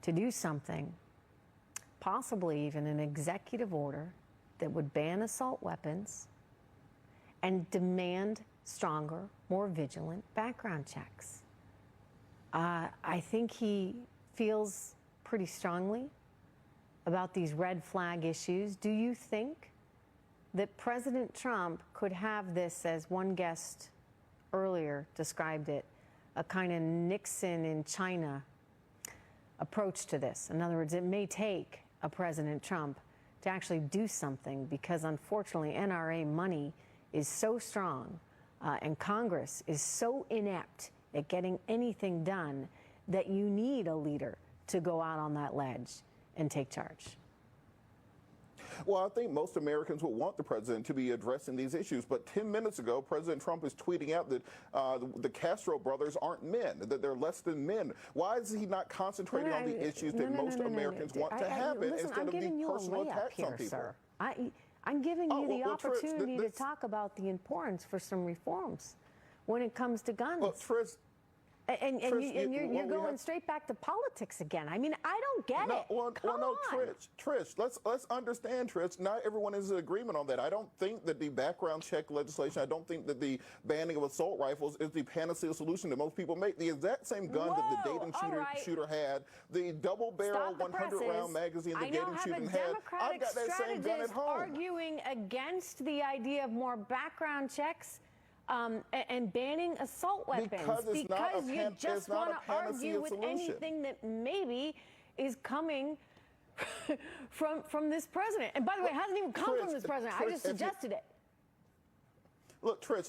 to do something, possibly even an executive order that would ban assault weapons and demand stronger, more vigilant background checks. I think he feels pretty strongly about these red flag issues. Do you think that President Trump could have this, as one guest earlier described it, a kind of Nixon in China approach to this? In other words, it may take a President Trump to actually do something, because unfortunately NRA money is so strong and Congress is so inept at getting anything done that you need a leader to go out on that ledge and take charge. Well, I think most Americans would want the president to be addressing these issues. But 10 minutes ago, President Trump is tweeting out that the Castro brothers aren't men, that they're less than men. Why is he not concentrating on the issues that most Americans want to happen instead of the personal attacks on people? Sir. I'm giving you the opportunity to talk about the importance for some reforms when it comes to guns. Well, Trish, you're going straight back to politics again. I mean, I don't get it. Come on. Trish, let's understand, Trish. Not everyone is in agreement on that. I don't think that the background check legislation, I don't think that the banning of assault rifles is the panacea solution that most people make. The exact same gun that the Dayton shooter had, the double-barrel 100-round magazine the Dayton shooter had, I've got that same gun at home. Arguing against the idea of more background checks and banning assault weapons because you just want to argue with anything that maybe is coming from this president. And by the way, it hasn't even come from this president. I just suggested it. Look, Trish,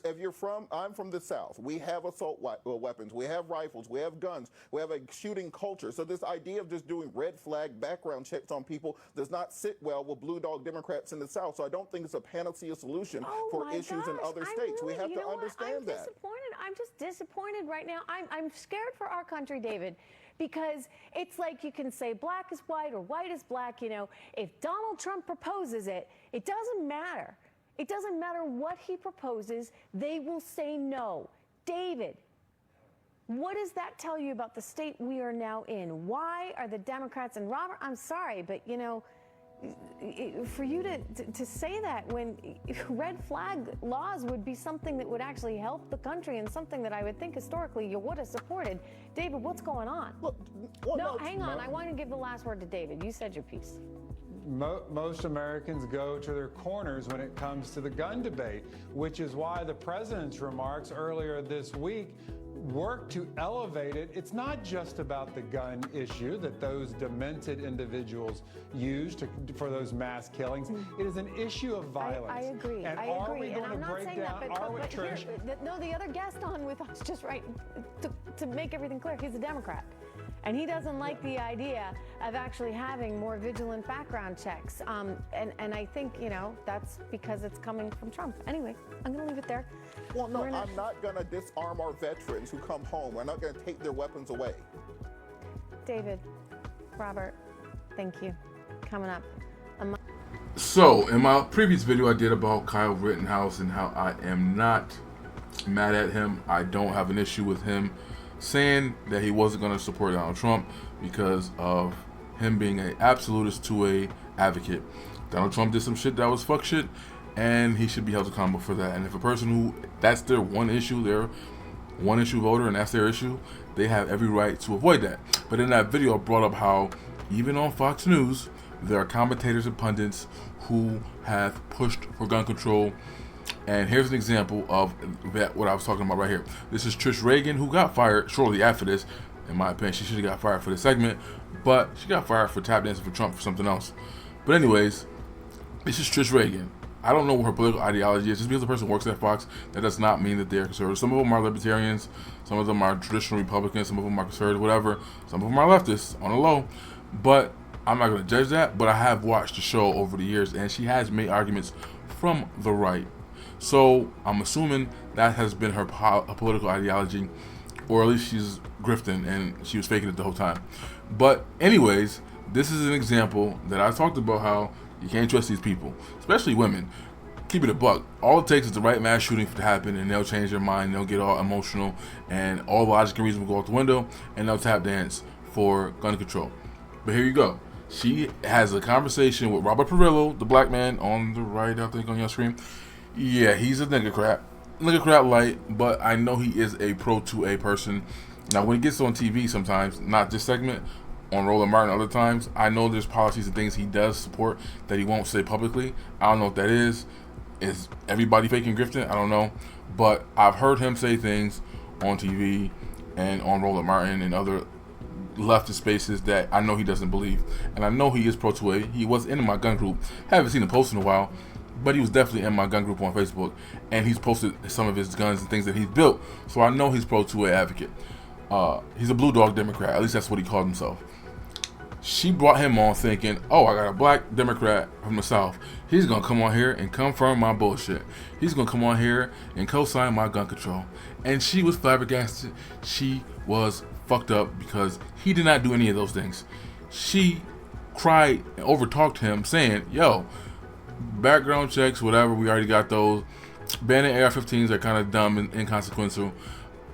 I'm from the South. We have assault weapons. We have rifles. We have guns. We have a shooting culture. So this idea of just doing red flag background checks on people does not sit well with blue dog Democrats in the South. So I don't think it's a panacea solution for issues in other states. We have to understand that. I'm just disappointed right now. I'm scared for our country, David, because it's like you can say black is white or white is black. You know, if Donald Trump proposes it, it doesn't matter. It doesn't matter what he proposes, they will say no. David, what does that tell you about the state we are now in? Why are the Democrats, and Robert, I'm sorry, but you know, for you to say that when red flag laws would be something that would actually help the country and something that I would think historically you would have supported. David, what's going on? Hang on, I want to give the last word to David. You said your piece. Most Americans go to their corners when it comes to the gun debate, which is why the president's remarks earlier this week work to elevate it. It's not just about the gun issue that those demented individuals use for those mass killings. It is an issue of violence. I agree. And are we going to break down? Trish? No, the other guest on with us just right to make everything clear. He's a Democrat. And he doesn't like the idea of actually having more vigilant background checks. And I think, you know, that's because it's coming from Trump. Anyway, I'm going to leave it there. Well, no, I'm not going to disarm our veterans who come home. We're not going to take their weapons away. David, Robert, thank you. Coming up. So, in my previous video I did about Kyle Rittenhouse and how I am not mad at him. I don't have an issue with him saying that he wasn't going to support Donald Trump because of him being an absolutist to a advocate. Donald Trump did some shit that was fuck shit, and he should be held accountable for that. And if a person who, that's their one issue, they're one issue voter and that's their issue, they have every right to avoid that. But in that video I brought up how even on Fox News there are commentators and pundits who have pushed for gun control. And here's an example of that, what I was talking about right here. This is Trish Regan, who got fired shortly after this. In my opinion, she should have got fired for this segment, but she got fired for tap dancing for Trump for something else. But anyways, this is Trish Regan. I don't know what her political ideology is. Just because a person works at Fox, that does not mean that they're conservative. Some of them are libertarians, some of them are traditional Republicans, some of them are conservative, whatever. Some of them are leftists on the low. But I'm not going to judge that, but I have watched the show over the years, and she has made arguments from the right. So I'm assuming that has been her political ideology, or at least she's grifting and she was faking it the whole time. But anyways, this is an example that I talked about how you can't trust these people, especially women. Keep it a buck. All it takes is the right mass shooting to happen, and they'll change their mind. They'll get all emotional, and all logic and reason will go out the window, and they'll tap dance for gun control. But here you go. She has a conversation with Robert Perillo, the black man on the right, I think, on your screen. Yeah, he's a nigga crap. Nigga crap light, but I know he is a pro 2A person. Now, when he gets on TV sometimes, not this segment, on Roland Martin other times, I know there's policies and things he does support that he won't say publicly. I don't know what that is. Is everybody faking grifting? I don't know. But I've heard him say things on TV and on Roland Martin and other leftist spaces that I know he doesn't believe. And I know he is pro 2A. He was in my gun group. Haven't seen him post in a while, but he was definitely in my gun group on Facebook. And he's posted some of his guns and things that he's built. So I know he's pro 2A advocate. He's a blue dog Democrat. At least that's what he called himself. She brought him on thinking, oh, I got a black Democrat from the South. He's going to come on here and confirm my bullshit. He's going to come on here and co-sign my gun control. And she was flabbergasted. She was fucked up because he did not do any of those things. She cried and overtalked him saying, yo, background checks, whatever, we already got those. Banning AR-15s are kind of dumb and inconsequential.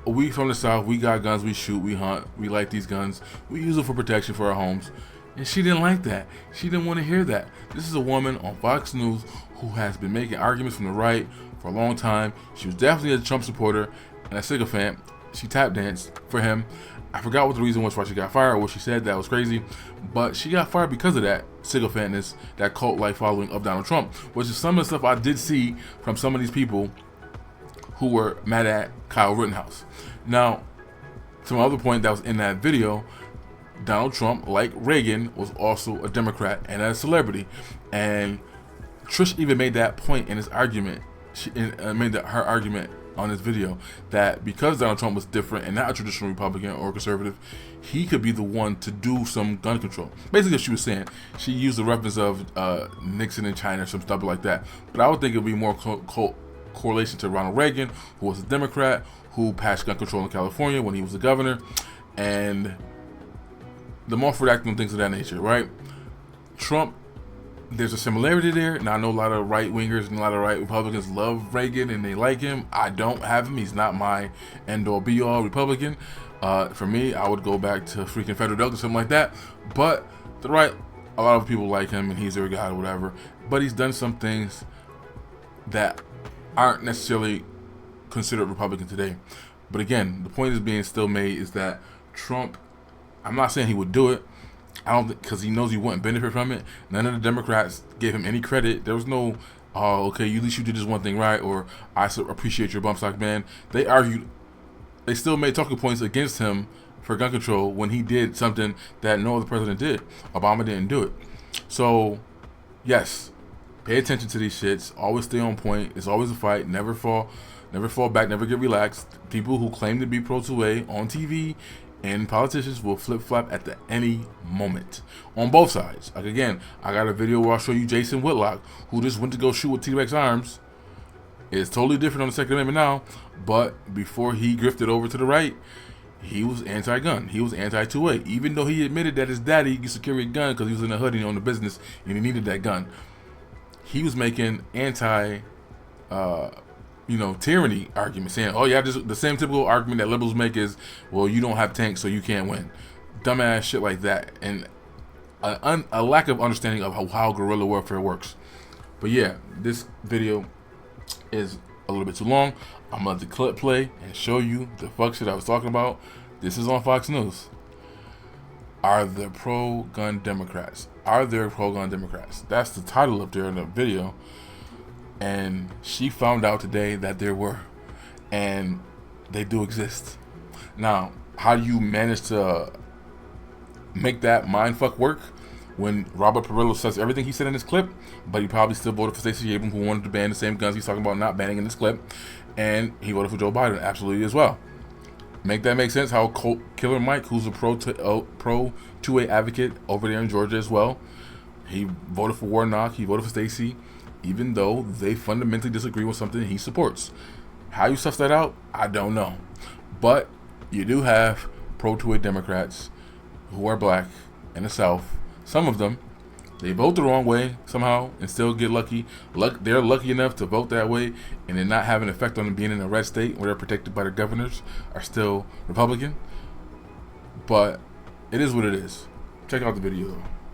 We from the South, we got guns, we shoot, we hunt, we like these guns, we use them for protection for our homes. And she didn't like that. She didn't want to hear that. This is a woman on Fox News who has been making arguments from the right for a long time. She was definitely a Trump supporter and a sycophant. She tap danced for him. I forgot what the reason was why she got fired or what she said. That was crazy. But she got fired because of that sycophantness, that cult-like following of Donald Trump, which is some of the stuff I did see from some of these people who were mad at Kyle Rittenhouse. Now, to my other point that was in that video, Donald Trump, like Reagan, was also a Democrat and a celebrity. And Trish even made that point in his argument. She made her argument on this video that because Donald Trump was different and not a traditional Republican or conservative, he could be the one to do some gun control. Basically what she was saying, she used the reference of Nixon in China or some stuff like that. But I would think it would be more correlation to Ronald Reagan, who was a Democrat, who passed gun control in California when he was the governor, and the Mulford Act and things of that nature, right? Trump, there's a similarity there. Now, I know a lot of right-wingers and a lot of right Republicans love Reagan and they like him. I don't have him. He's not my end-all, be-all Republican. For me, I would go back to freaking Federal Doug or something like that. But the right, a lot of people like him and he's their guy or whatever. But he's done some things that aren't necessarily considered Republican today. But again, the point is being still made is that Trump, I'm not saying he would do it. I don't think, because he knows he wouldn't benefit from it. None of the Democrats gave him any credit. There was no, oh, okay, at least you did this one thing right, or I appreciate your bump stock man. They argued, they still made talking points against him for gun control when he did something that no other president did. Obama didn't do it. So, yes, pay attention to these shits. Always stay on point. It's always a fight. Never fall back. Never get relaxed. People who claim to be pro 2A on TV and politicians will flip-flop at any moment on both sides. Like, again, I got a video where I'll show you Jason Whitlock, who just went to go shoot with T-Rex arms. It's totally different on the Second Amendment now, but before he grifted over to the right, he was anti-gun. He was anti-2A, even though he admitted that his daddy used to carry a gun because he was in a hoodie on the business and he needed that gun. He was making tyranny argument, saying, oh yeah, the same typical argument that liberals make is, well, you don't have tanks, so you can't win. Dumbass shit like that, and a lack of understanding of how guerrilla warfare works. But yeah, this video is a little bit too long. I'm gonna let the clip play and show you the fuck shit I was talking about. This is on Fox News. Are there pro-gun Democrats? Are there pro-gun Democrats? That's the title up there in the video. And she found out today that there were, and they do exist. Now, how do you manage to make that mindfuck work when Robert Perillo says everything he said in this clip, but he probably still voted for Stacey Abrams, who wanted to ban the same guns he's talking about not banning in this clip, and he voted for Joe Biden, absolutely as well. Make that make sense? How Killer Mike, who's a pro 2A advocate over there in Georgia as well, he voted for Warnock, he voted for Stacey, even though they fundamentally disagree with something he supports. How you suss that out, I don't know. But you do have pro-2A Democrats who are black in the South. Some of them, they vote the wrong way somehow and still get lucky. They're lucky enough to vote that way and then not have an effect on them being in a red state where they're protected by their governors, are still Republican. But it is what it is. Check out the video though.